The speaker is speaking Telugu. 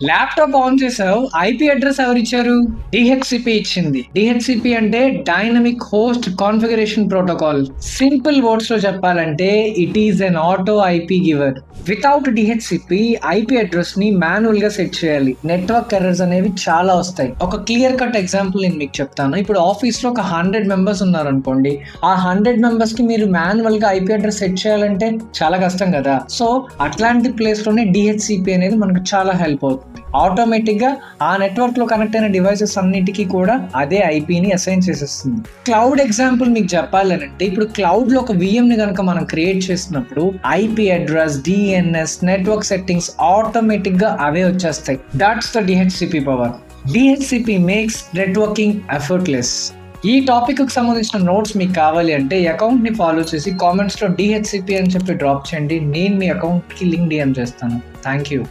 ల్యాప్టాప్ ఆన్ చేసావు, ఐపీ అడ్రస్ ఎవరిచ్చారు? డిహెచ్సిపి ఇచ్చింది. డిహెచ్సిపి అంటే dynamic host configuration protocol. Simple words లో చెప్పాలంటే it is an auto IP giver. Without DHCP IP address ని మాన్యువల్ గా సెట్ చేయాలి. నెట్వర్క్ ఎర్రర్స్ అనేవి చాలా వస్తాయి. ఒక క్లియర్ కట్ ఎగ్జాంపుల్ నేను మీకు చెప్తాను. ఇప్పుడు ఆఫీస్ లో ఒక 100 మెంబర్స్ ఉన్నారు అనుకోండి. ఆ 100 మెంబర్స్ కి మీరు మాన్యువల్ గా ఐపీ అడ్రస్ సెట్ చేయాలంటే చాలా కష్టం కదా. సో అట్లాంటి ప్లేస్ లోనే డిహెచ్సిపి అనేది మనకు చాలా హెల్ప్ అవుతుంది. ఆటోమేటిక్ గా ఆ నెట్వర్క్ లో కనెక్ట్ అయిన డివైసెస్ అన్నిటికీ కూడా అదే ఐపీని అసైన్ చేసేస్తుంది. క్లౌడ్ ఎగ్జాంపుల్ మీకు చెప్పాలంటే, ఇప్పుడు క్లౌడ్ లో ఒక విఎం ని కనుక మనం క్రియేట్ చేసినప్పుడు IP address, DNS, network settings automatic గా అవే వచ్చేస్తాయి. That's the DHCP power. DHCP makes networking effortless. ఈ టాపిక్ కి సంబంధించిన నోట్స్ మీకు కావాలి అంటే అకౌంట్ ని ఫాలో చేసి కామెంట్స్ లో డిహెచ్సిపి అని చెప్పి డ్రాప్ చేయండి. నేను మీ అకౌంట్ కి లింక్ డిఎం చేస్తాను. Thank you.